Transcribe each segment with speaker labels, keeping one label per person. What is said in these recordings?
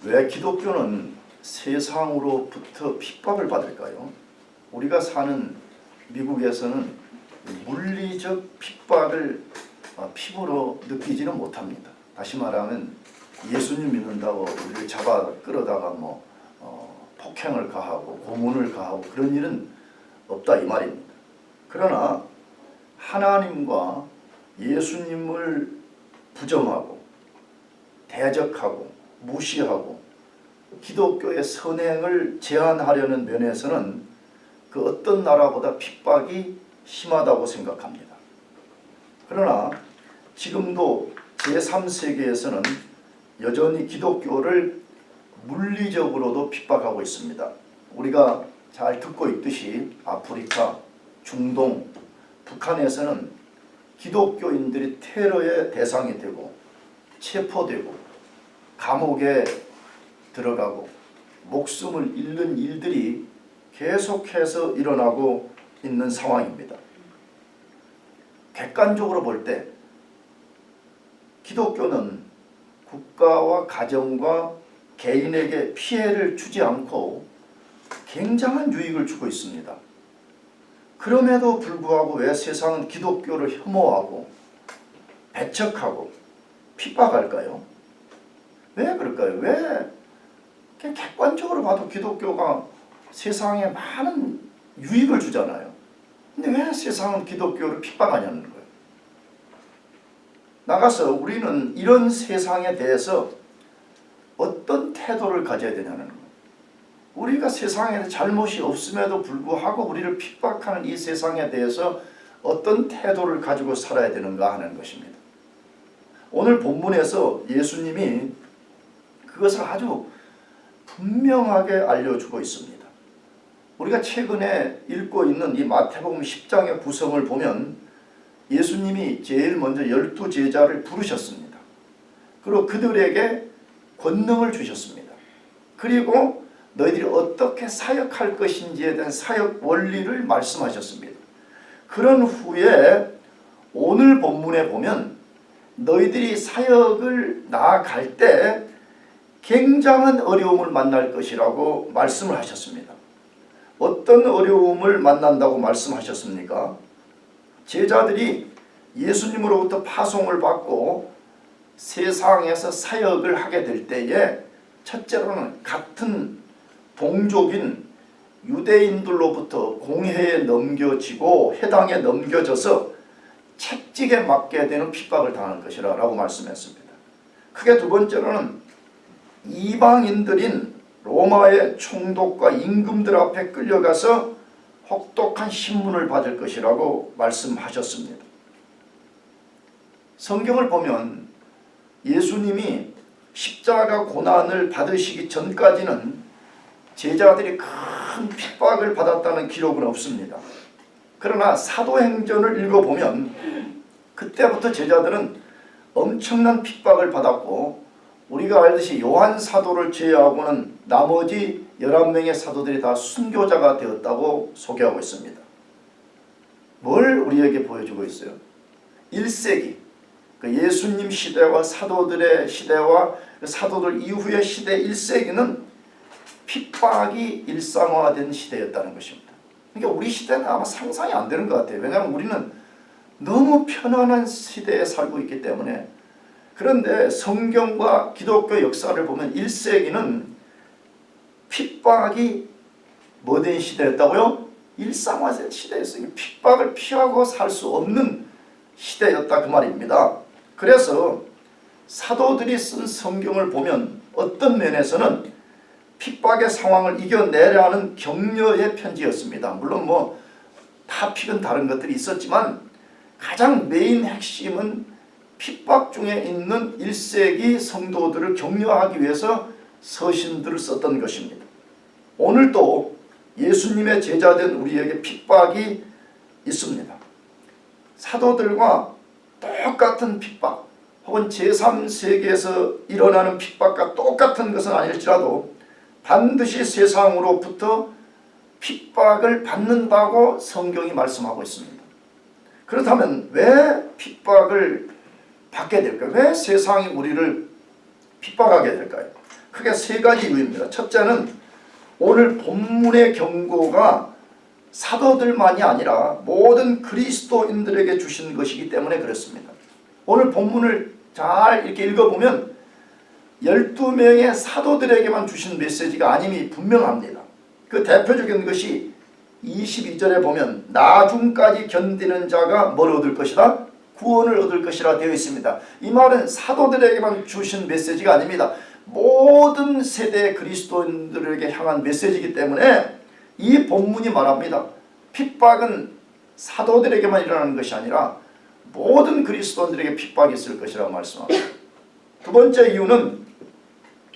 Speaker 1: 왜 기독교는 세상으로부터 핍박을 받을까요? 우리가 사는 미국에서는 물리적 핍박을 피부로 느끼지는 못합니다. 다시 말하면 예수님 믿는다고 우리를 잡아 끌어다가 폭행을 가하고 고문을 가하고 그런 일은 없다 이 말입니다. 그러나 하나님과 예수님을 부정하고 대적하고 무시하고 기독교의 선행을 제한하려는 면에서는 그 어떤 나라보다 핍박이 심하다고 생각합니다. 그러나 지금도 제3세계에서는 여전히 기독교를 물리적으로도 핍박하고 있습니다. 우리가 잘 듣고 있듯이 아프리카, 중동, 북한에서는 기독교인들이 테러의 대상이 되고 체포되고 감옥에 들어가고 목숨을 잃는 일들이 계속해서 일어나고 있는 상황입니다. 객관적으로 볼 때 기독교는 국가와 가정과 개인에게 피해를 주지 않고 굉장한 유익을 주고 있습니다. 그럼에도 불구하고 왜 세상은 기독교를 혐오하고 배척하고 핍박할까요? 왜 그럴까요? 왜 객관적으로 봐도 기독교가 세상에 많은 유익을 주잖아요. 근데 왜 세상은 기독교를 핍박하냐는 거예요. 나가서 우리는 이런 세상에 대해서 어떤 태도를 가져야 되냐는 거예요. 우리가 세상에 잘못이 없음에도 불구하고 우리를 핍박하는 이 세상에 대해서 어떤 태도를 가지고 살아야 되는가 하는 것입니다. 오늘 본문에서 예수님이 그것을 아주 분명하게 알려주고 있습니다. 우리가 최근에 읽고 있는 이 마태복음 10장의 구성을 보면 예수님이 제일 먼저 12제자를 부르셨습니다. 그리고 그들에게 권능을 주셨습니다. 그리고 너희들이 어떻게 사역할 것인지에 대한 사역 원리를 말씀하셨습니다. 그런 후에 오늘 본문에 보면 너희들이 사역을 나아갈 때 굉장한 어려움을 만날 것이라고 말씀을 하셨습니다. 어떤 어려움을 만난다고 말씀하셨습니까? 제자들이 예수님으로부터 파송을 받고 세상에서 사역을 하게 될 때에 첫째로는 같은 동족인 유대인들로부터 공회에 넘겨지고 해당에 넘겨져서 책직에 맡게 되는 핍박을 당할 것이라고 말씀했습니다. 크게 두 번째로는 이방인들인 로마의 총독과 임금들 앞에 끌려가서 혹독한 신문을 받을 것이라고 말씀하셨습니다. 성경을 보면 예수님이 십자가 고난을 받으시기 전까지는 제자들이 큰 핍박을 받았다는 기록은 없습니다. 그러나 사도행전을 읽어보면 그때부터 제자들은 엄청난 핍박을 받았고 우리가 알듯이 요한 사도를 제외하고는 나머지 11명의 사도들이 다 순교자가 되었다고 소개하고 있습니다. 뭘 우리에게 보여주고 있어요? 1세기 그 예수님 시대와 사도들의 시대와 사도들 이후의 시대 1세기는 핍박이 일상화된 시대였다는 것입니다. 그러니까 우리 시대는 아마 상상이 안 되는 것 같아요. 왜냐하면 우리는 너무 편안한 시대에 살고 있기 때문에. 그런데 성경과 기독교 역사를 보면 1세기는 핍박이 뭐된 시대였다고요? 일상화된 시대였어요. 핍박을 피하고 살 수 없는 시대였다 그 말입니다. 그래서 사도들이 쓴 성경을 보면 어떤 면에서는 핍박의 상황을 이겨내려는 격려의 편지였습니다. 물론 타픽은 다른 것들이 있었지만 가장 메인 핵심은 핍박 중에 있는 1세기 성도들을 격려하기 위해서 서신들을 썼던 것입니다. 오늘도 예수님의 제자된 우리에게 핍박이 있습니다. 사도들과 똑같은 핍박 혹은 제3세계에서 일어나는 핍박과 똑같은 것은 아닐지라도 반드시 세상으로부터 핍박을 받는다고 성경이 말씀하고 있습니다. 그렇다면 왜 핍박을 받게 될까요? 왜 세상이 우리를 핍박하게 될까요? 크게 세 가지 이유입니다. 첫째는 오늘 본문의 경고가 사도들만이 아니라 모든 그리스도인들에게 주신 것이기 때문에 그렇습니다. 오늘 본문을 잘 이렇게 읽어보면 12명의 사도들에게만 주신 메시지가 아님이 분명합니다. 그 대표적인 것이 22절에 보면 나중까지 견디는 자가 뭘 얻을 것이다? 구원을 얻을 것이라 되어 있습니다. 이 말은 사도들에게만 주신 메시지가 아닙니다. 모든 세대의 그리스도인들에게 향한 메시지이기 때문에 이 본문이 말합니다. 핍박은 사도들에게만 일어나는 것이 아니라 모든 그리스도인들에게 핍박이 있을 것이라고 말씀합니다. 두 번째 이유는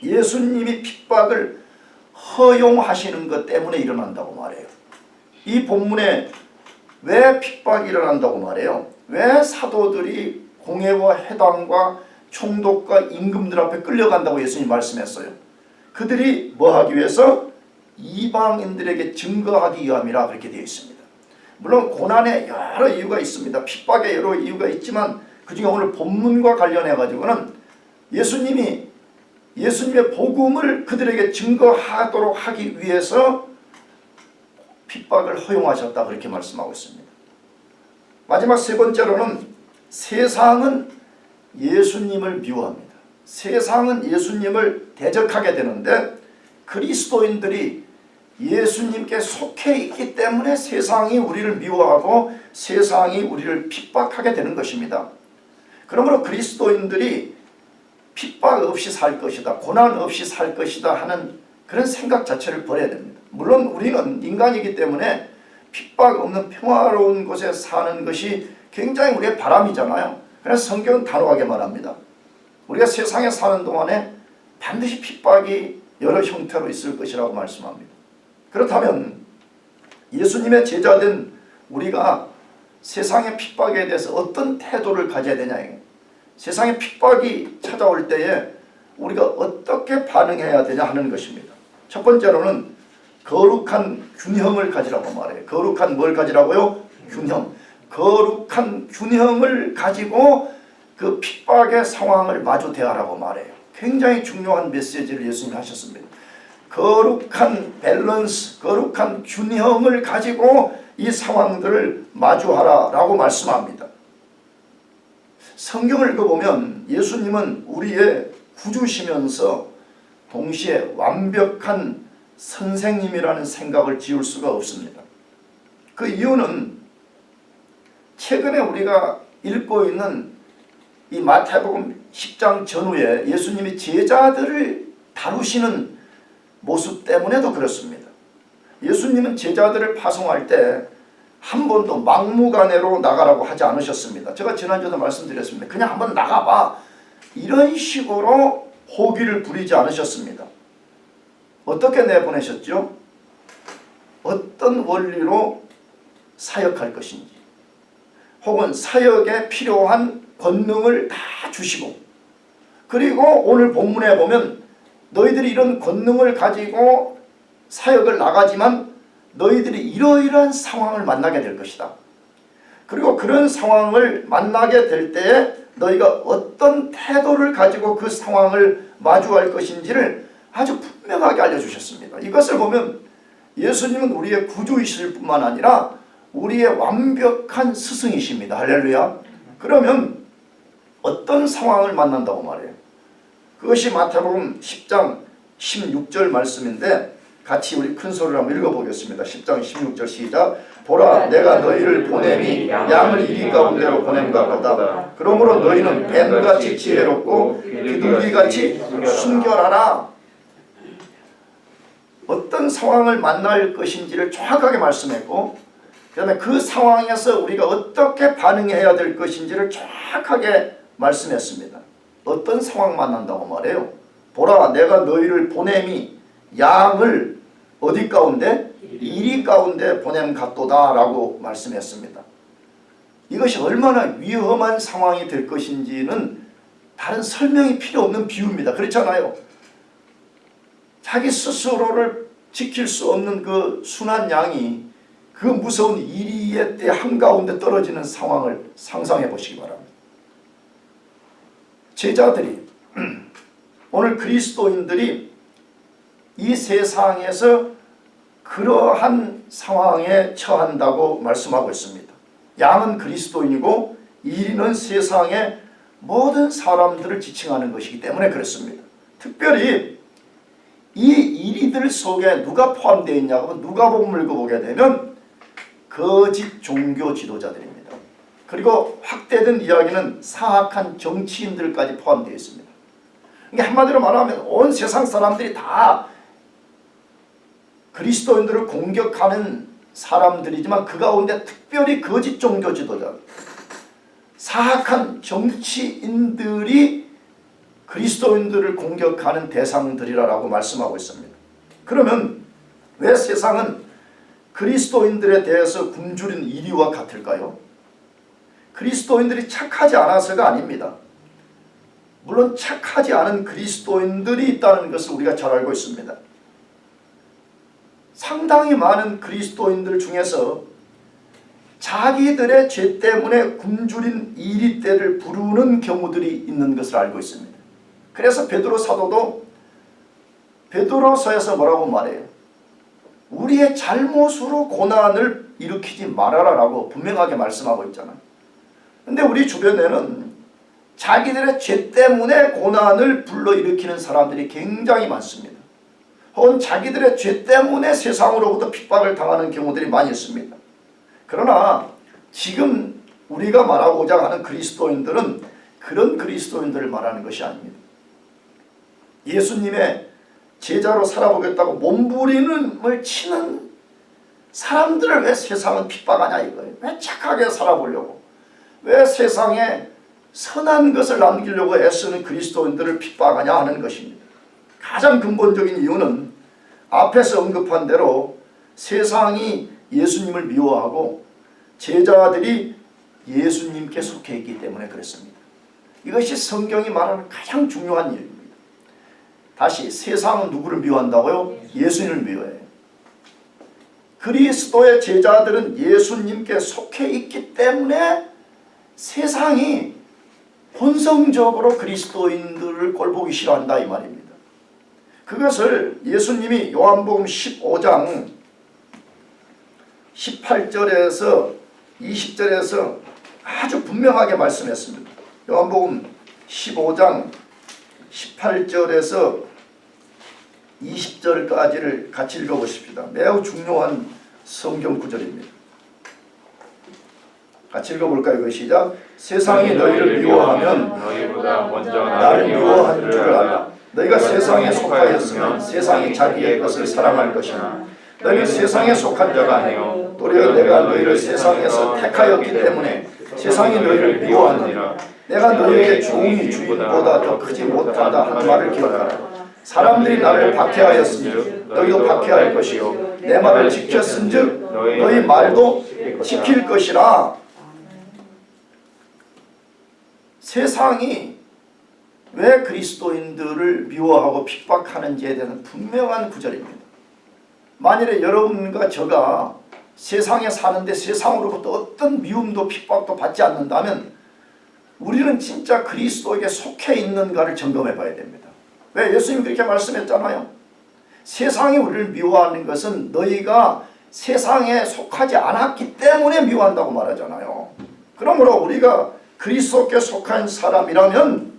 Speaker 1: 예수님이 핍박을 허용하시는 것 때문에 일어난다고 말해요. 이 본문에 왜 핍박이 일어난다고 말해요? 왜 사도들이 공회와 해당과 총독과 임금들 앞에 끌려간다고 예수님이 말씀했어요? 그들이 뭐 하기 위해서? 이방인들에게 증거하기 위함이라 그렇게 되어 있습니다. 물론 고난에 여러 이유가 있습니다. 핍박에 여러 이유가 있지만 그중에 오늘 본문과 관련해 가지고는 예수님의 복음을 그들에게 증거하도록 하기 위해서 핍박을 허용하셨다 그렇게 말씀하고 있습니다. 마지막 세 번째로는 세상은 예수님을 미워합니다. 세상은 예수님을 대적하게 되는데 그리스도인들이 예수님께 속해 있기 때문에 세상이 우리를 미워하고 세상이 우리를 핍박하게 되는 것입니다. 그러므로 그리스도인들이 핍박 없이 살 것이다, 고난 없이 살 것이다 하는 그런 생각 자체를 버려야 됩니다. 물론 우리는 인간이기 때문에 핍박 없는 평화로운 곳에 사는 것이 굉장히 우리의 바람이잖아요. 그래서 성경은 단호하게 말합니다. 우리가 세상에 사는 동안에 반드시 핍박이 여러 형태로 있을 것이라고 말씀합니다. 그렇다면 예수님의 제자된 우리가 세상의 핍박에 대해서 어떤 태도를 가져야 되냐, 세상의 핍박이 찾아올 때에 우리가 어떻게 반응해야 되냐 하는 것입니다. 첫 번째로는 거룩한 균형을 가지라고 말해요. 거룩한 뭘 가지라고요? 균형. 거룩한 균형을 가지고 그 핍박의 상황을 마주 대하라고 말해요. 굉장히 중요한 메시지를 예수님이 하셨습니다. 거룩한 밸런스, 거룩한 균형을 가지고 이 상황들을 마주하라 라고 말씀합니다. 성경을 읽어보면 예수님은 우리의 구주시면서 동시에 완벽한 선생님이라는 생각을 지울 수가 없습니다. 그 이유는 최근에 우리가 읽고 있는 이 마태복음 10장 전후에 예수님이 제자들을 다루시는 모습 때문에도 그렇습니다. 예수님은 제자들을 파송할 때 한 번도 막무가내로 나가라고 하지 않으셨습니다. 제가 지난주에도 말씀드렸습니다. 그냥 한번 나가봐, 이런 식으로 호기를 부리지 않으셨습니다. 어떻게 내보내셨죠? 어떤 원리로 사역할 것인지, 혹은 사역에 필요한 권능을 다 주시고, 그리고 오늘 본문에 보면 너희들이 이런 권능을 가지고 사역을 나가지만 너희들이 이러이러한 상황을 만나게 될 것이다. 그리고 그런 상황을 만나게 될 때에 너희가 어떤 태도를 가지고 그 상황을 마주할 것인지를 아주 분명하게 알려주셨습니다. 이것을 보면 예수님은 우리의 구주이실 뿐만 아니라 우리의 완벽한 스승이십니다. 할렐루야. 그러면 어떤 상황을 만난다고 말해요? 그것이 마태복음 10장 16절 말씀인데 같이 우리 큰 소리로 한번 읽어보겠습니다. 10장 16절 시작. 보라, 내가 너희를 보냄이 양을 이리 가운데로 보냄과 같다. 그러므로 너희는 뱀같이 지혜롭고 비둘기같이 순결하라. 어떤 상황을 만날 것인지를 정확하게 말씀했고, 그 다음에 그 상황에서 우리가 어떻게 반응해야 될 것인지를 정확하게 말씀했습니다. 어떤 상황 만난다고 말해요? 보라, 내가 너희를 보냄이 양을 어디 가운데? 이리 가운데 보냄 같도다 라고 말씀했습니다. 이것이 얼마나 위험한 상황이 될 것인지는 다른 설명이 필요 없는 비유입니다. 그렇잖아요. 자기 스스로를 지킬 수 없는 그 순한 양이 그 무서운 이리의 때 한가운데 떨어지는 상황을 상상해 보시기 바랍니다. 제자들이 오늘 그리스도인들이 이 세상에서 그러한 상황에 처한다고 말씀하고 있습니다. 양은 그리스도인이고 이리는 세상의 모든 사람들을 지칭하는 것이기 때문에 그렇습니다. 특별히 이 이리들 속에 누가 포함되어 있냐고 누가복음을 읽어보게 되면 거짓 종교 지도자들입니다. 그리고 확대된 이야기는 사악한 정치인들까지 포함되어 있습니다. 그러니까 한마디로 말하면 온 세상 사람들이 다 그리스도인들을 공격하는 사람들이지만 그 가운데 특별히 거짓 종교 지도자, 사악한 정치인들이 그리스도인들을 공격하는 대상들이라고 말씀하고 있습니다. 그러면 왜 세상은 그리스도인들에 대해서 굶주린 이리와 같을까요? 그리스도인들이 착하지 않아서가 아닙니다. 물론 착하지 않은 그리스도인들이 있다는 것을 우리가 잘 알고 있습니다. 상당히 많은 그리스도인들 중에서 자기들의 죄 때문에 굶주린 이리 때를 부르는 경우들이 있는 것을 알고 있습니다. 그래서 베드로 사도도 베드로서에서 뭐라고 말해요? 우리의 잘못으로 고난을 일으키지 말아라 라고 분명하게 말씀하고 있잖아요. 근데 우리 주변에는 자기들의 죄 때문에 고난을 불러일으키는 사람들이 굉장히 많습니다. 혹은 자기들의 죄 때문에 세상으로부터 핍박을 당하는 경우들이 많이 있습니다. 그러나 지금 우리가 말하고자 하는 그리스도인들은 그런 그리스도인들을 말하는 것이 아닙니다. 예수님의 제자로 살아보겠다고 몸부림을 치는 사람들을 왜 세상은 핍박하냐 이거예요. 왜 착하게 살아보려고, 왜 세상에 선한 것을 남기려고 애쓰는 그리스도인들을 핍박하냐 하는 것입니다. 가장 근본적인 이유는 앞에서 언급한 대로 세상이 예수님을 미워하고 제자들이 예수님께 속해 있기 때문에 그렇습니다. 이것이 성경이 말하는 가장 중요한 일입니다. 다시, 세상은 누구를 미워한다고요? 예수님을 미워해요. 그리스도의 제자들은 예수님께 속해 있기 때문에 세상이 본성적으로 그리스도인들을 꼴보기 싫어한다 이 말입니다. 그것을 예수님이 요한복음 15장 18절에서 20절에서 아주 분명하게 말씀했습니다. 요한복음 15장 18절에서 20절까지를 같이 읽어보십시다. 매우 중요한 성경 구절입니다. 같이 읽어볼까요? 그 시작. 세상이 너희를 미워하면
Speaker 2: 너희보다 먼저
Speaker 1: 나를 미워한 줄 알라. 너희가 세상에 속하였으면 세상이 자기의 것을 사랑할 것이나 너희는 세상에 속한 자가 아니요 도리어 내가 너희를 세상에서 택하였기 때문에 세상이 너희를 미워하느니라. 내가 너희에게 종이 주인보다 더 크지 못하다 하는 말을 기억하라. 사람들이 나를 박해하였으니 너희도 박해할 것이요 내 말을 지켰은즉 너희 말도 지킬 것이라. 세상이 왜 그리스도인들을 미워하고 핍박하는지에 대한 분명한 구절입니다. 만일에 여러분과 저가 세상에 사는데 세상으로부터 어떤 미움도 핍박도 받지 않는다면 우리는 진짜 그리스도에게 속해 있는가를 점검해 봐야 됩니다. 왜? 예수님이 그렇게 말씀했잖아요. 세상이 우리를 미워하는 것은 너희가 세상에 속하지 않았기 때문에 미워한다고 말하잖아요. 그러므로 우리가 그리스도께 속한 사람이라면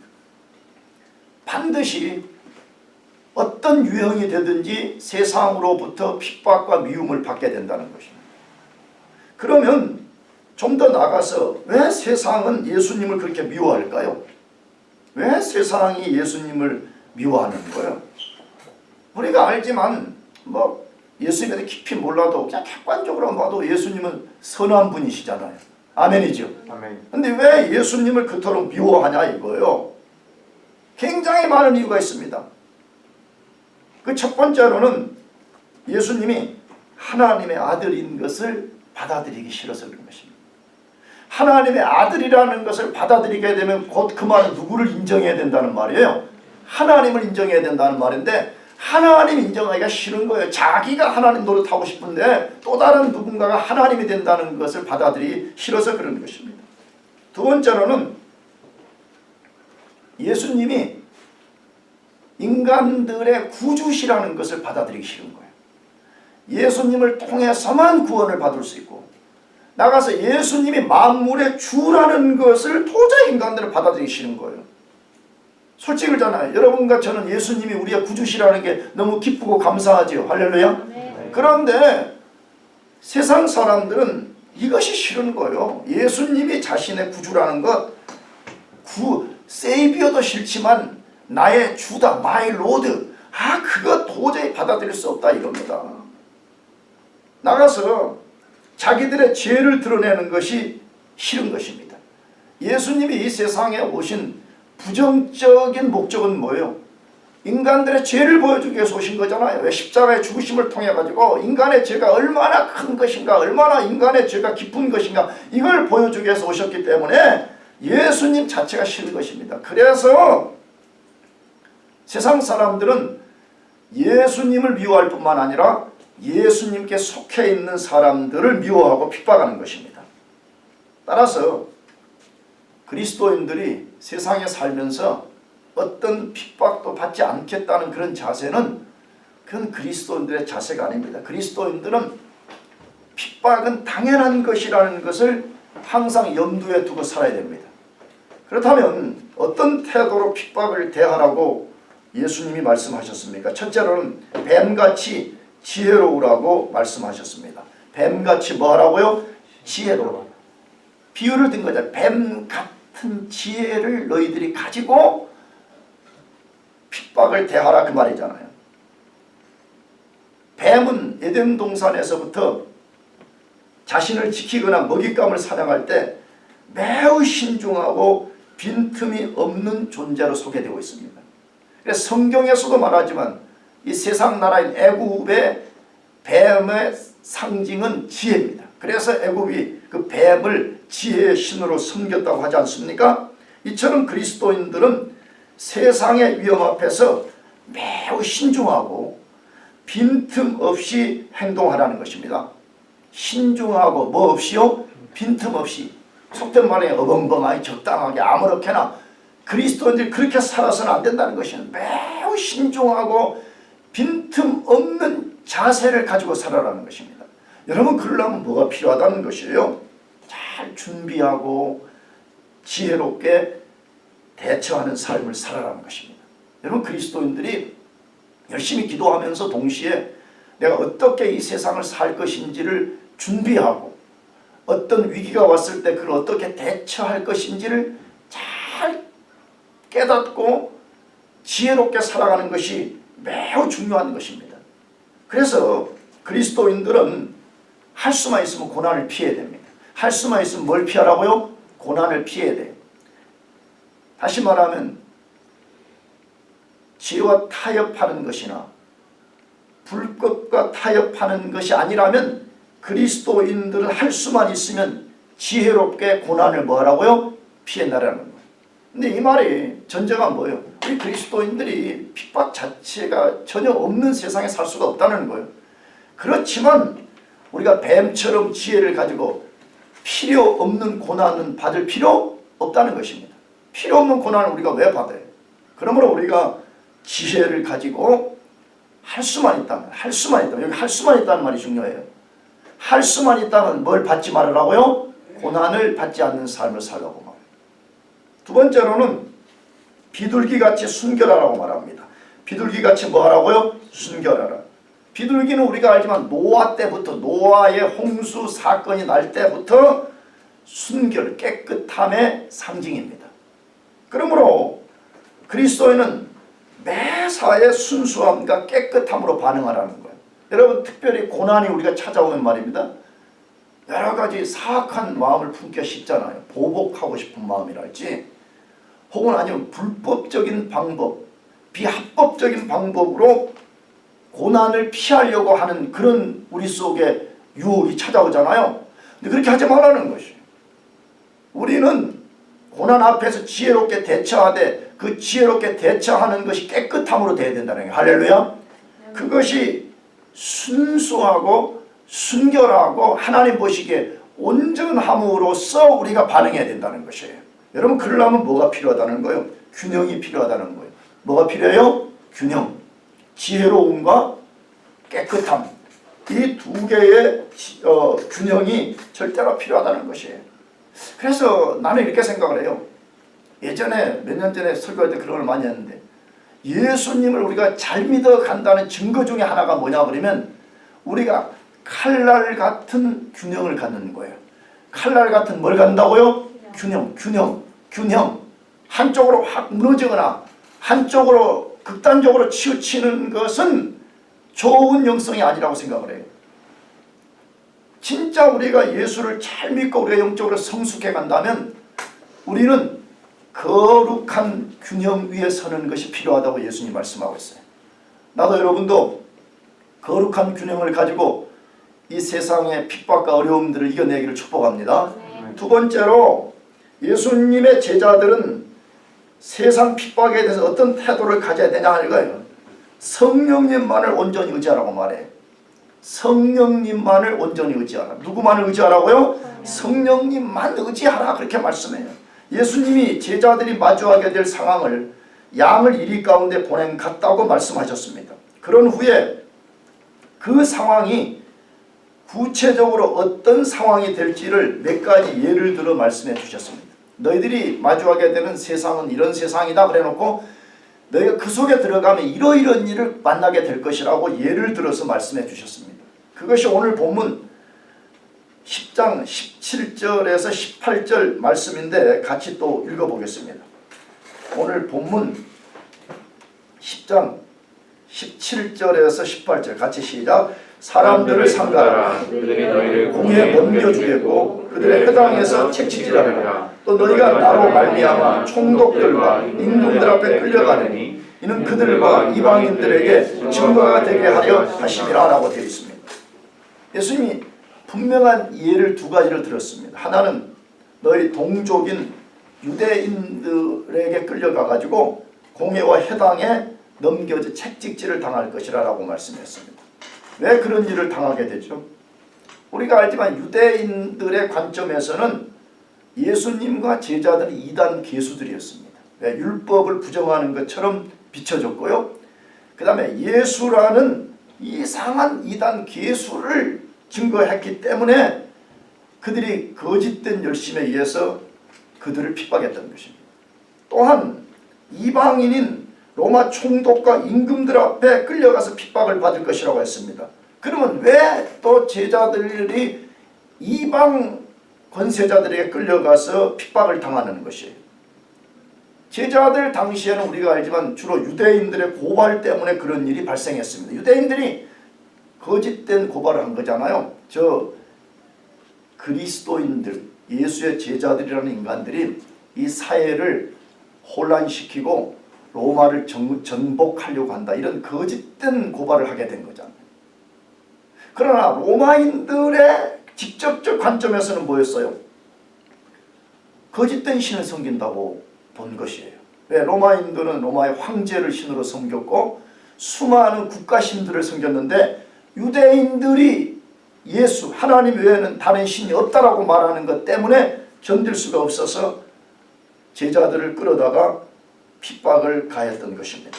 Speaker 1: 반드시 어떤 유형이 되든지 세상으로부터 핍박과 미움을 받게 된다는 것입니다. 그러면 좀 더 나가서 왜 세상은 예수님을 그렇게 미워할까요? 왜 세상이 예수님을 미워하는 거예요? 우리가 알지만 예수님에 대해 깊이 몰라도 그냥 객관적으로 봐도 예수님은 선한 분이시잖아요. 아멘이죠.
Speaker 2: 아멘.
Speaker 1: 근데 왜 예수님을 그토록 미워하냐 이거예요. 굉장히 많은 이유가 있습니다. 그 첫 번째로는 예수님이 하나님의 아들인 것을 받아들이기 싫어서 그런 것입니다. 하나님의 아들이라는 것을 받아들이게 되면 곧 그 말은 누구를 인정해야 된다는 말이에요? 하나님을 인정해야 된다는 말인데 하나님 인정하기가 싫은 거예요. 자기가 하나님 노릇하고 싶은데 또 다른 누군가가 하나님이 된다는 것을 받아들이기 싫어서 그런 것입니다. 두 번째로는 예수님이 인간들의 구주시라는 것을 받아들이기 싫은 거예요. 예수님을 통해서만 구원을 받을 수 있고 나가서 예수님이 만물의 주라는 것을 도저히 인간들은 받아들이기 싫은 거예요. 솔직히 그러잖아요. 여러분과 저는 예수님이 우리의 구주시라는 게 너무 기쁘고 감사하죠. 할렐루야. 네. 그런데 세상 사람들은 이것이 싫은 거예요. 예수님이 자신의 구주라는 것, 세이비어도 싫지만 나의 주다, 마이 로드, 그거 도저히 받아들일 수 없다 이겁니다. 나가서 자기들의 죄를 드러내는 것이 싫은 것입니다. 예수님이 이 세상에 오신 부정적인 목적은 뭐예요? 인간들의 죄를 보여주기 위해서 오신 거잖아요. 왜? 십자가의 죽으심을 통해 가지고 인간의 죄가 얼마나 큰 것인가, 얼마나 인간의 죄가 깊은 것인가, 이걸 보여주기 위해서 오셨기 때문에 예수님 자체가 싫은 것입니다. 그래서 세상 사람들은 예수님을 미워할 뿐만 아니라 예수님께 속해 있는 사람들을 미워하고 핍박하는 것입니다. 따라서 그리스도인들이 세상에 살면서 어떤 핍박도 받지 않겠다는 그런 자세는 그건 그리스도인들의 자세가 아닙니다. 그리스도인들은 핍박은 당연한 것이라는 것을 항상 염두에 두고 살아야 됩니다. 그렇다면 어떤 태도로 핍박을 대하라고 예수님이 말씀하셨습니까? 첫째로는 뱀같이 지혜로우라고 말씀하셨습니다. 뱀같이 뭐 하라고요? 지혜로워. 비유를 든 거죠. 뱀 같은 지혜를 너희들이 가지고 핍박을 대하라 그 말이잖아요. 뱀은 에덴 동산에서부터 자신을 지키거나 먹잇감을 사냥할 때 매우 신중하고 빈틈이 없는 존재로 소개되고 있습니다. 그래서 성경에서도 말하지만 이 세상 나라인 애굽의 뱀의 상징은 지혜입니다. 그래서 애굽이 그 뱀을 지혜의 신으로 섬겼다고 하지 않습니까? 이처럼 그리스도인들은 세상의 위험 앞에서 매우 신중하고 빈틈없이 행동하라는 것입니다. 신중하고 뭐 없이요? 빈틈없이. 속된 말에 어벙벙하게 적당하게 아무렇게나. 그리스도인들이 그렇게 살아서는 안 된다는 것이는 매우 신중하고 빈틈없는 자세를 가지고 살아라는 것입니다. 여러분 그러려면 뭐가 필요하다는 것이에요? 잘 준비하고 지혜롭게 대처하는 삶을 살아라는 것입니다. 여러분 그리스도인들이 열심히 기도하면서 동시에 내가 어떻게 이 세상을 살 것인지를 준비하고 어떤 위기가 왔을 때 그걸 어떻게 대처할 것인지를 잘 깨닫고 지혜롭게 살아가는 것이 매우 중요한 것입니다. 그래서 그리스도인들은 할 수만 있으면 고난을 피해야 됩니다. 할 수만 있으면 뭘 피하라고요? 고난을 피해야 돼요. 다시 말하면 죄와 타협하는 것이나 불법과 타협하는 것이 아니라면 그리스도인들은 할 수만 있으면 지혜롭게 고난을 뭐하라고요? 피해나라는 거예요. 근데 이 말이 전제가 뭐예요? 우리 그리스도인들이 핍박 자체가 전혀 없는 세상에 살 수가 없다는 거예요. 그렇지만 우리가 뱀처럼 지혜를 가지고 필요 없는 고난은 받을 필요 없다는 것입니다. 필요 없는 고난을 우리가 왜 받아요? 그러므로 우리가 지혜를 가지고 할 수만 있다면, 여기 할 수만 있다는 말이 중요해요. 할 수만 있다면 뭘 받지 말으라고요? 고난을 받지 않는 삶을 살라고 말해요. 두 번째로는 비둘기같이 순결하라고 말합니다. 비둘기같이 뭐 하라고요? 순결하라. 비둘기는 우리가 알지만 노아 때부터, 노아의 홍수 사건이 날 때부터 순결, 깨끗함의 상징입니다. 그러므로 그리스도인은 매사에 순수함과 깨끗함으로 반응하라는 거예요. 여러분 특별히 고난이 우리가 찾아오면 말입니다. 여러 가지 사악한 마음을 품기 쉽잖아요. 보복하고 싶은 마음이랄지 혹은 아니면 불법적인 방법, 비합법적인 방법으로 고난을 피하려고 하는 그런 우리 속에 유혹이 찾아오잖아요. 근데 그렇게 하지 말라는 것이에요. 우리는 고난 앞에서 지혜롭게 대처하되 그 지혜롭게 대처하는 것이 깨끗함으로 되어야 된다는 거예요. 할렐루야. 그것이 순수하고 순결하고 하나님 보시기에 온전함으로써 우리가 반응해야 된다는 것이에요. 여러분 그러려면 뭐가 필요하다는 거예요? 균형이 필요하다는 거예요. 뭐가 필요해요? 균형, 지혜로움과 깨끗함, 이 두 개의 균형이 절대로 필요하다는 것이에요. 그래서 나는 이렇게 생각을 해요. 예전에 몇 년 전에 설교할 때 그런 걸 많이 했는데, 예수님을 우리가 잘 믿어간다는 증거 중에 하나가 뭐냐 그러면 우리가 칼날 같은 균형을 갖는 거예요. 칼날 같은 뭘 갖는다고요? 균형. 한쪽으로 확 무너지거나 한쪽으로 극단적으로 치우치는 것은 좋은 영성이 아니라고 생각을 해요. 진짜 우리가 예수를 잘 믿고 우리가 영적으로 성숙해 간다면 우리는 거룩한 균형 위에 서는 것이 필요하다고 예수님 말씀하고 있어요. 나도 여러분도 거룩한 균형을 가지고 이 세상의 핍박과 어려움들을 이겨내기를 축복합니다. 두 번째로 예수님의 제자들은 세상 핍박에 대해서 어떤 태도를 가져야 되냐 이거예요. 성령님만을 온전히 의지하라고 말해. 성령님만을 온전히 의지하라. 누구만을 의지하라고요? 성령님만 의지하라 그렇게 말씀해요. 예수님이 제자들이 마주하게 될 상황을 양을 이리 가운데 보낸 같다고 말씀하셨습니다. 그런 후에 그 상황이 구체적으로 어떤 상황이 될지를 몇 가지 예를 들어 말씀해 주셨습니다. 너희들이 마주하게 되는 세상은 이런 세상이다 그래놓고 너희가 그 속에 들어가면 이러이런 일을 만나게 될 것이라고 예를 들어서 말씀해 주셨습니다. 그것이 오늘 본문 10장 17절에서 18절 말씀인데 같이 또 읽어보겠습니다. 오늘 본문 10장 17절에서 18절 같이 시작. 사람들을 상가라.
Speaker 2: 그들이 너희를
Speaker 1: 공에 넘겨주겠고 그들의 회당에서 채찍질하리라. 또 너희가 나로 말미암아 총독들과 임금들 앞에 끌려가느니 이는 그들과 이방인들에게 증거가 되게 하려 하심이라 라고 되어 있습니다. 예수님이 분명한 예를 두 가지를 들었습니다. 하나는 너희 동족인 유대인들에게 끌려가가지고 공회와 회당에 넘겨져 채찍질을 당할 것이라 라고 말씀했습니다. 왜 그런 일을 당하게 되죠? 우리가 알지만 유대인들의 관점에서는 예수님과 제자들이 이단 계수들이었습니다. 왜? 율법을 부정하는 것처럼 비춰졌고요. 그 다음에 예수라는 이상한 이단 계수를 증거했기 때문에 그들이 거짓된 열심에 의해서 그들을 핍박했던 것입니다. 또한 이방인인 로마 총독과 임금들 앞에 끌려가서 핍박을 받을 것이라고 했습니다. 그러면 왜 또 제자들이 이방 권세자들에게 끌려가서 핍박을 당하는 것이에요? 제자들 당시에는 우리가 알지만 주로 유대인들의 고발 때문에 그런 일이 발생했습니다. 유대인들이 거짓된 고발을 한 거잖아요. 저 그리스도인들, 예수의 제자들이라는 인간들이 이 사회를 혼란시키고 로마를 전복하려고 한다. 이런 거짓된 고발을 하게 된 거잖아요. 그러나 로마인들의 직접적 관점에서는 뭐였어요? 거짓된 신을 섬긴다고 본 것이에요. 왜? 로마인들은 로마의 황제를 신으로 섬겼고 수많은 국가신들을 섬겼는데 유대인들이 예수, 하나님 외에는 다른 신이 없다라고 말하는 것 때문에 견딜 수가 없어서 제자들을 끌어다가 핍박을 가했던 것입니다.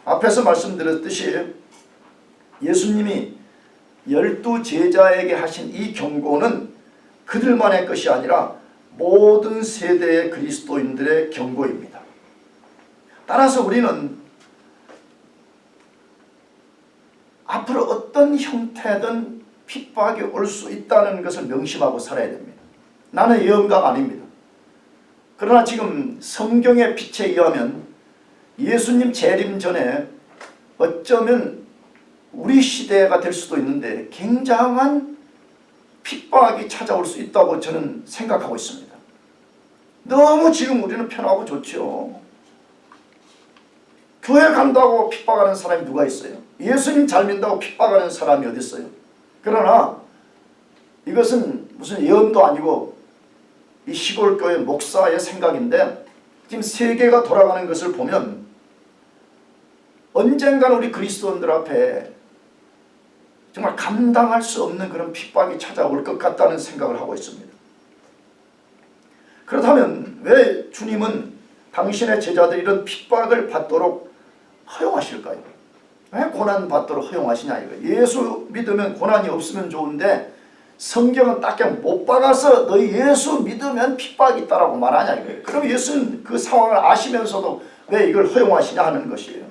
Speaker 1: 앞에서 말씀드렸듯이 예수님이 12 제자에게 하신 이 경고는 그들만의 것이 아니라 모든 세대의 그리스도인들의 경고입니다. 따라서 우리는 앞으로 어떤 형태든 핍박이 올 수 있다는 것을 명심하고 살아야 됩니다. 나는 예언가가 아닙니다. 그러나 지금 성경의 빛에 의하면 예수님 재림 전에 어쩌면 우리 시대가 될 수도 있는데 굉장한 핍박이 찾아올 수 있다고 저는 생각하고 있습니다. 너무 지금 우리는 편하고 좋죠. 교회 간다고 핍박하는 사람이 누가 있어요? 예수님 잘 믿는다고 핍박하는 사람이 어디 있어요? 그러나 이것은 무슨 예언도 아니고 이 시골교회 목사의 생각인데 지금 세계가 돌아가는 것을 보면 언젠가는 우리 그리스도인들 앞에 정말 감당할 수 없는 그런 핍박이 찾아올 것 같다는 생각을 하고 있습니다. 그렇다면 왜 주님은 당신의 제자들이 이런 핍박을 받도록 허용하실까요? 왜 고난 받도록 허용하시냐 이거. 예수 믿으면 고난이 없으면 좋은데 성경은 딱 그냥 못 박아서 너희 예수 믿으면 핍박이 있다라고 말하냐 이거예요. 그럼 예수는 그 상황을 아시면서도 왜 이걸 허용하시냐 하는 것이에요.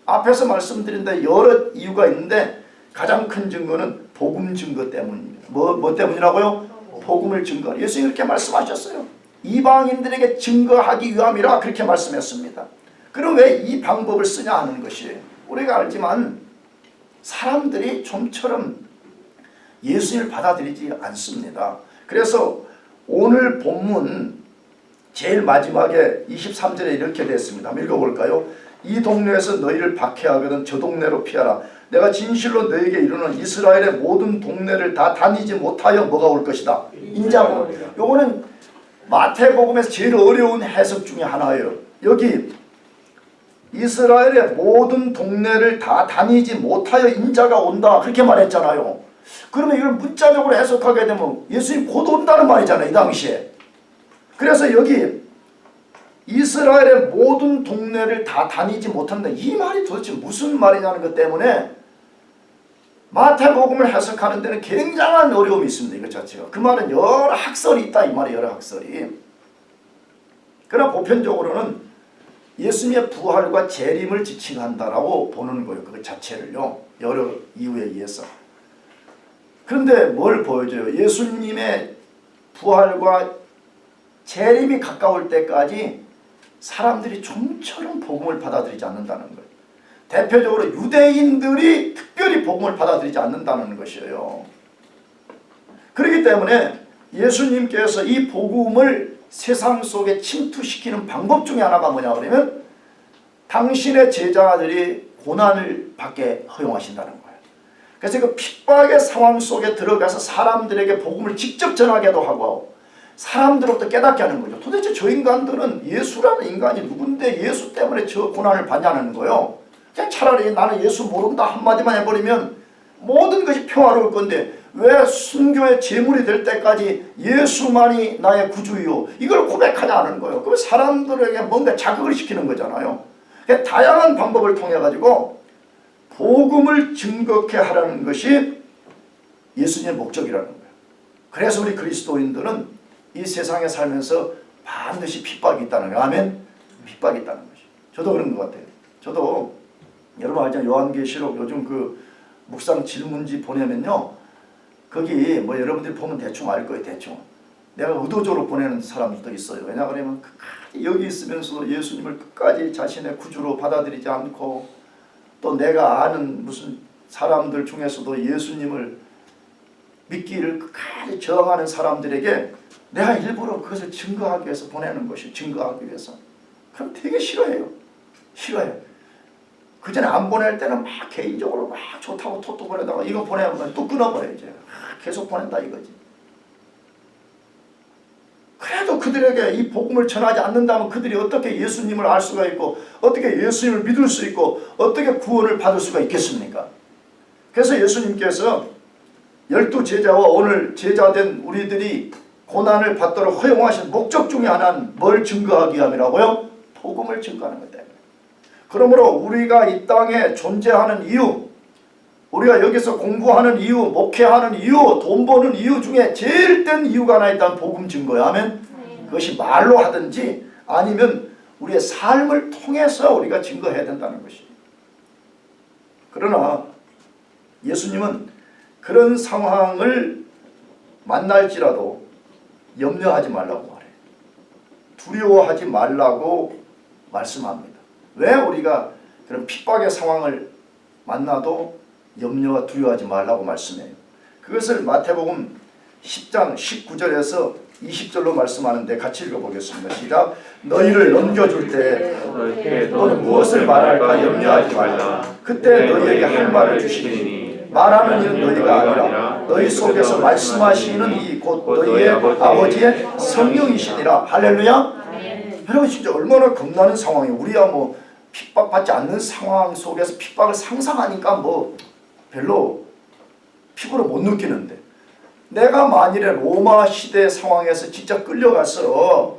Speaker 1: 앞에서 말씀드린 데 여러 이유가 있는데 가장 큰 증거는 복음 증거 때문입니다. 뭐 때문이라고요? 복음을 증거. 예수님이 그렇게 말씀하셨어요. 이방인들에게 증거하기 위함이라 그렇게 말씀했습니다. 그럼 왜 이 방법을 쓰냐 하는 것이에요. 우리가 알지만 사람들이 좀처럼 예수님을 받아들이지 않습니다. 그래서 오늘 본문 제일 마지막에 23절에 이렇게 됐습니다. 한번 읽어볼까요? 이 동네에서 너희를 박해하거든 저 동네로 피하라. 내가 진실로 너에게 이르노니 이스라엘의 모든 동네를 다 다니지 못하여 뭐가 올 것이다. 인자가. 요거는 마태복음에서 제일 어려운 해석 중에 하나예요. 여기 이스라엘의 모든 동네를 다 다니지 못하여 인자가 온다 그렇게 말했잖아요. 그러면 이걸 문자적으로 해석하게 되면 예수님 곧 온다는 말이잖아요. 이 당시에. 그래서 여기 이스라엘의 모든 동네를 다 다니지 못한다. 이 말이 도대체 무슨 말이냐는 것 때문에 마태복음을 해석하는 데는 굉장한 어려움이 있습니다. 이것 자체가. 그 말은 여러 학설이 있다. 이 말이 여러 학설이. 그러나 보편적으로는 예수님의 부활과 재림을 지칭한다라고 보는 거예요. 그 자체를요. 여러 이유에 의해서. 그런데 뭘 보여줘요? 예수님의 부활과 재림이 가까울 때까지 사람들이 좀처럼 복음을 받아들이지 않는다는 거예요. 대표적으로 유대인들이 특별히 복음을 받아들이지 않는다는 것이에요. 그렇기 때문에 예수님께서 이 복음을 세상 속에 침투시키는 방법 중에 하나가 뭐냐 그러면 당신의 제자들이 고난을 받게 허용하신다는 거예요. 그래서 그 핍박의 상황 속에 들어가서 사람들에게 복음을 직접 전하게도 하고 사람들로부터 깨닫게 하는 거죠. 도대체 저 인간들은 예수라는 인간이 누군데 예수 때문에 저 고난을 받냐는 거예요. 그냥 차라리 나는 예수 모른다 한마디만 해버리면 모든 것이 평화로울 건데 왜 순교의 제물이 될 때까지 예수만이 나의 구주요 이걸 고백하냐는 거예요. 그럼 사람들에게 뭔가 자극을 시키는 거잖아요. 그러니까 다양한 방법을 통해 가지고 복음을 증거케 하라는 것이 예수님의 목적이라는 거예요. 그래서 우리 그리스도인들은 이 세상에 살면서 반드시 핍박이 있다는 거예요. 아멘? 핍박이 있다는 것이. 저도 그런 것 같아요. 저도 여러분 알잖아요. 요한계시록 요즘 그 묵상 질문지 보내면요. 거기 뭐 여러분들이 보면 대충 알 거예요. 대충. 내가 의도적으로 보내는 사람들도 있어요. 왜냐 그러면 끝까지 여기 있으면서도 예수님을 끝까지 자신의 구주로 받아들이지 않고 또 내가 아는 무슨 사람들 중에서도 예수님을 믿기를 끝까지 저항하는 사람들에게 내가 일부러 그것을 증거하기 위해서 보내는 것이 증거하기 위해서. 그럼 되게 싫어해요. 싫어해요. 그 전에 안 보낼 때는 막 개인적으로 막 좋다고 톡톡 보내다가 이거 보내면 또 끊어버려 이제. 계속 보낸다 이거지. 그래도 그들에게 이 복음을 전하지 않는다면 그들이 어떻게 예수님을 알 수가 있고 어떻게 예수님을 믿을 수 있고 어떻게 구원을 받을 수가 있겠습니까? 그래서 예수님께서 12 제자와 오늘 제자된 우리들이 고난을 받도록 허용하신 목적 중에 하나는 뭘 증거하기 위함이라고요? 복음을 증거하는 것 때문에. 그러므로 우리가 이 땅에 존재하는 이유, 우리가 여기서 공부하는 이유, 목회하는 이유, 돈 버는 이유 중에 제일 된 이유가 하나 있다면 복음 증거야. 아멘? 그것이 말로 하든지 아니면 우리의 삶을 통해서 우리가 증거해야 된다는 것이. 그러나 예수님은 그런 상황을 만날지라도 염려하지 말라고 말해요. 두려워하지 말라고 말씀합니다. 왜 우리가 그런 핍박의 상황을 만나도 염려와 두려워하지 말라고 말씀해요. 그것을 마태복음 10장 19절에서 20절로 말씀하는데 같이 읽어보겠습니다. 시작. 너희를 넘겨줄 때 너는 무엇을 말할까 염려하지 말라. 그때 너희에게 할 말을 주시니 말하는 이는 너희가 아니라 너희 속에서 말씀하시는 이 곧 너희의 아버지의 성령이시니라. 할렐루야. 여러분 진짜 얼마나 겁나는 상황이에요. 우리야 뭐 핍박받지 않는 상황 속에서 핍박을 상상하니까 뭐 별로 피부로 못 느끼는데 내가 만일에 로마 시대 상황에서 진짜 끌려가서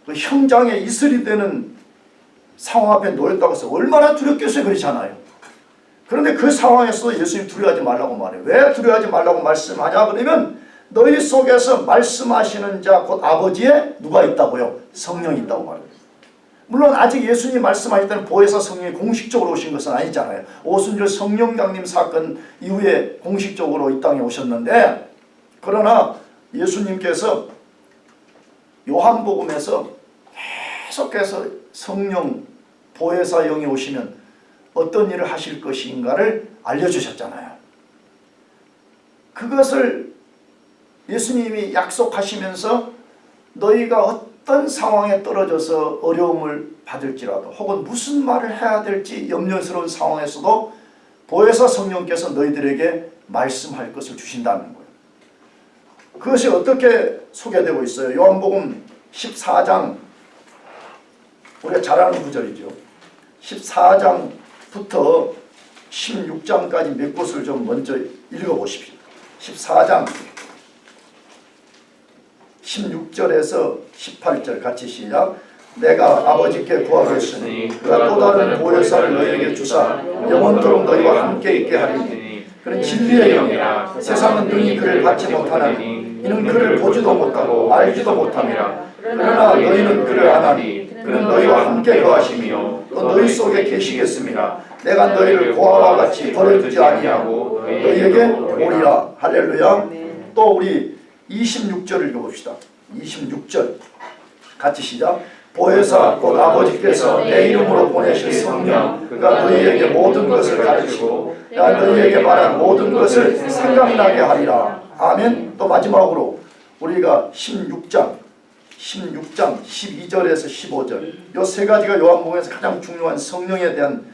Speaker 1: 그 형장에 이슬이 되는 상황 앞에 놓였다고 해서 얼마나 두렵겠어요. 그렇잖아요. 그런데 그 상황에서 예수님 두려워하지 말라고 말해요. 왜 두려워하지 말라고 말씀하냐 그러면 너희 속에서 말씀하시는 자 곧 아버지에 누가 있다고요? 성령이 있다고 말해요. 물론 아직 예수님 말씀하실 때는 보혜사 성령이 공식적으로 오신 것은 아니잖아요. 오순절 성령 강림 사건 이후에 공식적으로 이 땅에 오셨는데, 그러나 예수님께서 요한복음에서 계속해서 성령 보혜사 영이 오시면 어떤 일을 하실 것인가를 알려주셨잖아요. 그것을 예수님이 약속하시면서 너희가 어떤 상황에 떨어져서 어려움을 받을지라도 혹은 무슨 말을 해야 될지 염려스러운 상황에서도 보혜사 성령께서 너희들에게 말씀할 것을 주신다는 거예요. 그것이 어떻게 소개되고 있어요? 요한복음 14장, 우리가 잘 아는 구절이죠. 14장부터 16장까지 몇 곳을 좀 먼저 읽어보십시오. 14장 16절에서 18절 같이 시작. 내가 아버지께 구하겠으니 그가 또 다른 보혜사를 너희에게 주사 영원토록 너희와 함께 있게 하리니 그는 진리의 영이라. 세상은 능히 그를 받지 못하나니 이는 그를 보지도 못하고 알지도 못함이라. 그러나 너희는 그를 아나니 그는 너희와 함께 거하시며 또 너희 속에 계시겠습니다. 내가 너희를 고아와 같이 버려두지 아니하고 너희에게 오리라. 할렐루야. 또 우리 26절을 읽어봅시다. 26절 같이 시작. 보혜사 곧 아버지께서 내 이름으로 보내실 성령 그가 너희에게 모든 것을 가르치고 내가 너희에게 말한 모든 것을 생각나게 하리라. 아멘. 또 마지막으로 우리가 16장 12절에서 15절 이 세 가지가 요한복음에서 가장 중요한 성령에 대한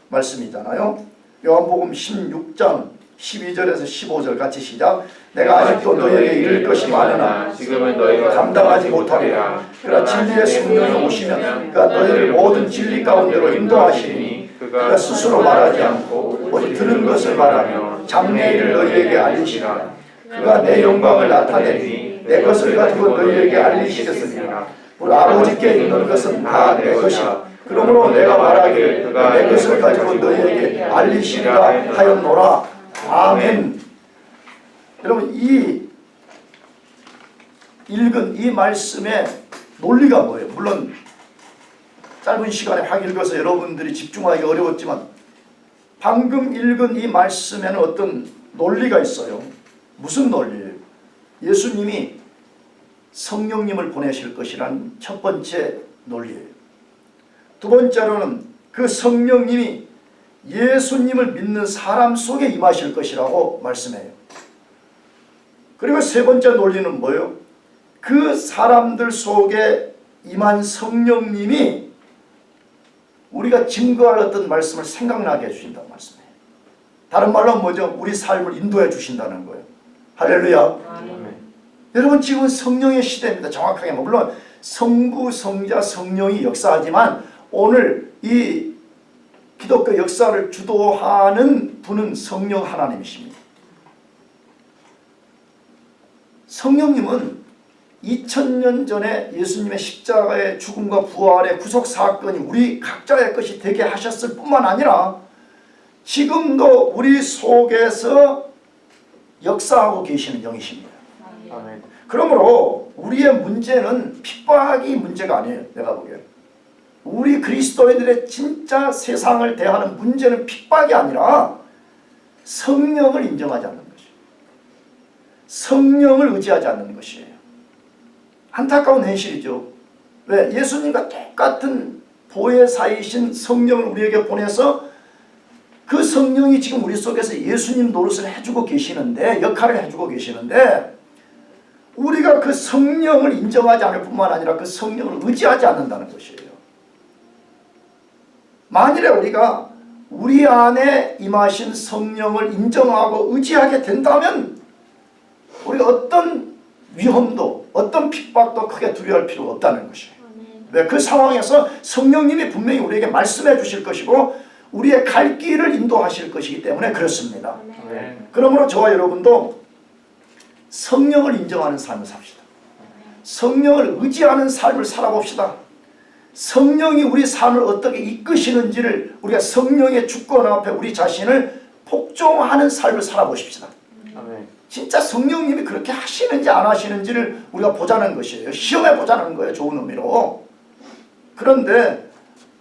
Speaker 1: 말씀이잖아요. 요한복음 16장 12절에서 15절 같이 시작. 내가 아직도 너희에게 이를 것이 많으나 지금은 너희가 감당하지 못하리라. 그러나 진리의 성령이 오시면 그가 너희를 모든 진리 가운데로 인도하시니 그가 스스로 말하지 않고 오직 들은 것을 말하며 장래일을 너희에게 알리시라. 그가 내 영광을 나타내니 내 것을 가지고 너희에게 알리시겠으니라. 우리 아버지께 있는 것은 다 내 것이라. 그러므로 내가 말하기를 그가 내 것을 가지고 너희에게 알리시리라 하였노라. 아멘. 여러분, 이 읽은 이 말씀의 논리가 뭐예요? 물론 짧은 시간에 확 읽어서 여러분들이 집중하기 어려웠지만 방금 읽은 이 말씀에는 어떤 논리가 있어요. 무슨 논리예요? 예수님이 성령님을 보내실 것이란 첫 번째 논리예요. 두 번째로는 그 성령님이 예수님을 믿는 사람 속에 임하실 것이라고 말씀해요. 그리고 세 번째 논리는 뭐예요? 그 사람들 속에 임한 성령님이 우리가 증거할 어떤 말씀을 생각나게 해주신다고 말씀해요. 다른 말로 뭐죠? 우리 삶을 인도해 주신다는 거예요. 할렐루야. 아멘. 여러분, 지금은 성령의 시대입니다. 정확하게 물론 성부, 성자, 성령이 역사하지만 오늘 이 기독교 역사를 주도하는 분은 성령 하나님이십니다. 성령님은 2000년 전에 예수님의 십자가의 죽음과 부활의 구속 사건이 우리 각자의 것이 되게 하셨을 뿐만 아니라 지금도 우리 속에서 역사하고 계시는 영이십니다. 아멘. 그러므로 우리의 문제는 핍박이 문제가 아니에요. 내가 보기에는 우리 그리스도인들의 진짜 세상을 대하는 문제는 핍박이 아니라 성령을 인정하지 않는 것이에요. 성령을 의지하지 않는 것이에요. 안타까운 현실이죠. 왜? 예수님과 똑같은 보혜사이신 성령을 우리에게 보내서 그 성령이 지금 우리 속에서 예수님 노릇을 해주고 계시는데, 역할을 해주고 계시는데 우리가 그 성령을 인정하지 않을 뿐만 아니라 그 성령을 의지하지 않는다는 것이에요. 만일에 우리가 우리 안에 임하신 성령을 인정하고 의지하게 된다면 우리가 어떤 위험도 어떤 핍박도 크게 두려워할 필요가 없다는 것이에요. 왜? 그 상황에서 성령님이 분명히 우리에게 말씀해 주실 것이고 우리의 갈 길을 인도하실 것이기 때문에 그렇습니다. 그러므로 저와 여러분도 성령을 인정하는 삶을 삽시다. 성령을 의지하는 삶을 살아봅시다. 성령이 우리 삶을 어떻게 이끄시는지를 우리가 성령의 주권 앞에 우리 자신을 복종하는 삶을 살아보십시다.
Speaker 2: 아멘.
Speaker 1: 진짜 성령님이 그렇게 하시는지 안 하시는지를 우리가 보자는 것이에요. 시험해 보자는 거예요. 좋은 의미로. 그런데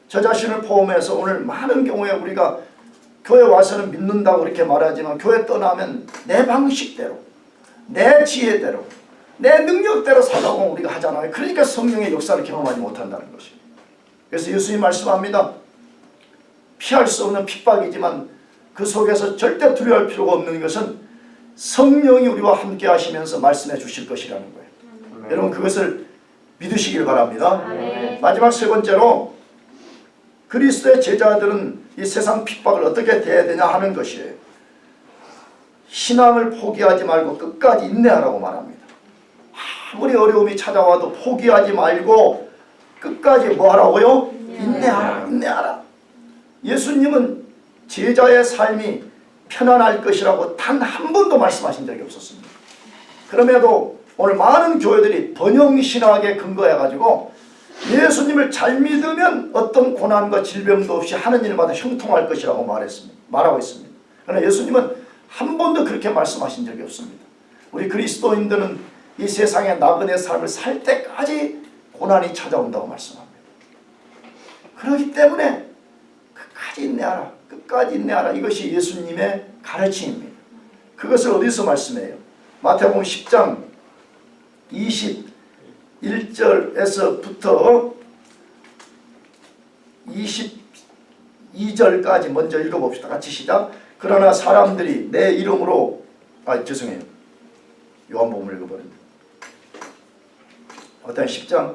Speaker 1: 저 자신을 포함해서 오늘 많은 경우에 우리가 교회 와서는 믿는다고 그렇게 말하지만 교회 떠나면 내 방식대로, 내 지혜대로, 내 능력대로 살라고 우리가 하잖아요. 그러니까 성령의 역사를 경험하지 못한다는 것이에요. 그래서 예수님 말씀합니다. 피할 수 없는 핍박이지만 그 속에서 절대 두려워할 필요가 없는 것은 성령이 우리와 함께 하시면서 말씀해 주실 것이라는 거예요. 여러분 그것을 믿으시길 바랍니다. 마지막 세 번째로 그리스도의 제자들은 이 세상 핍박을 어떻게 대해야 되냐 하는 것이에요. 신앙을 포기하지 말고 끝까지 인내하라고 말합니다. 아무리 어려움이 찾아와도 포기하지 말고 끝까지 뭐 하라고요? 인내하라. 인내하라. 예수님은 제자의 삶이 편안할 것이라고 단 한 번도 말씀하신 적이 없었습니다. 그럼에도 오늘 많은 교회들이 번영신학에 근거해가지고 예수님을 잘 믿으면 어떤 고난과 질병도 없이 하는 일마다 형통할 것이라고 말하고 있습니다. 그러나 예수님은 한 번도 그렇게 말씀하신 적이 없습니다. 우리 그리스도인들은 이 세상의 나그네 삶을 살 때까지 고난이 찾아온다고 말씀합니다. 그렇기 때문에 끝까지 인내하라. 끝까지 인내하라. 이것이 예수님의 가르침입니다. 그것을 어디서 말씀해요? 마태복음 10장 21절에서부터 22절까지 먼저 읽어봅시다. 같이 시작. 그러나 사람들이 내 이름으로 죄송해요. 요한복음 읽어버렸네. 어떤 10장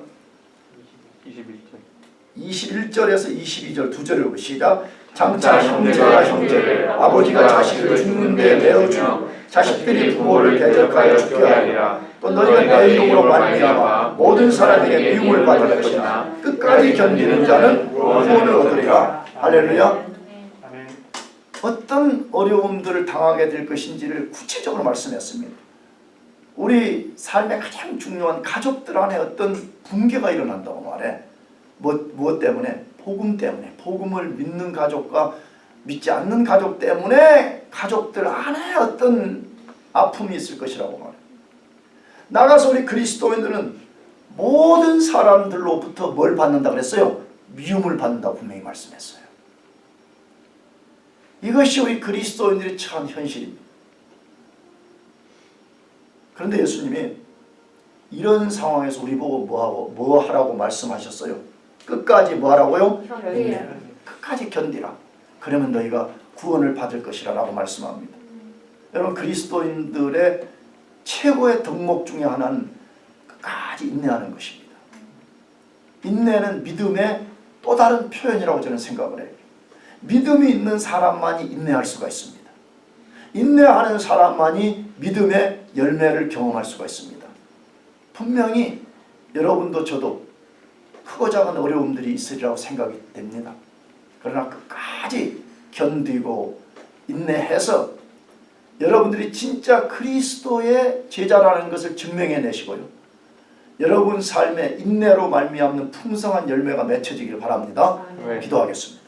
Speaker 1: 21절에서 22절 두 절을 읽고 시작. 장차 형제가 형제를 아버지가 자식을 죽는 데 내어주며 자식들이 부모를 대적하여 죽게 하리라. 또 너희가 내 이름으로 말미암아 모든 사람에게 미움을 받을 것이나 끝까지 견디는 자는 구원을 얻으리라. 할렐루야. 어떤 어려움들을 당하게 될 것인지를 구체적으로 말씀했습니다. 우리 삶의 가장 중요한 가족들 안에 어떤 붕괴가 일어난다고 말해. 무엇 때문에? 복음 때문에. 복음을 믿는 가족과 믿지 않는 가족 때문에 가족들 안에 어떤 아픔이 있을 것이라고 말해. 나가서 우리 그리스도인들은 모든 사람들로부터 뭘 받는다 그랬어요? 미움을 받는다고 분명히 말씀했어요. 이것이 우리 그리스도인들의 처한 현실입니다. 그런데 예수님이 이런 상황에서 우리 보고 뭐 하라고 말씀하셨어요? 끝까지 뭐 하라고요? 끝까지 견디라. 그러면 너희가 구원을 받을 것이라 라고 말씀합니다. 여러분 그리스도인들의 최고의 덕목 중에 하나는 끝까지 인내하는 것입니다. 인내는 믿음의 또 다른 표현이라고 저는 생각을 해요. 믿음이 있는 사람만이 인내할 수가 있습니다. 인내하는 사람만이 믿음의 열매를 경험할 수가 있습니다. 분명히 여러분도 저도 크고 작은 어려움들이 있으리라고 생각이 됩니다. 그러나 끝까지 견디고 인내해서 여러분들이 진짜 그리스도의 제자라는 것을 증명해내시고요. 여러분 삶에 인내로 말미암는 풍성한 열매가 맺혀지길 바랍니다. 기도하겠습니다.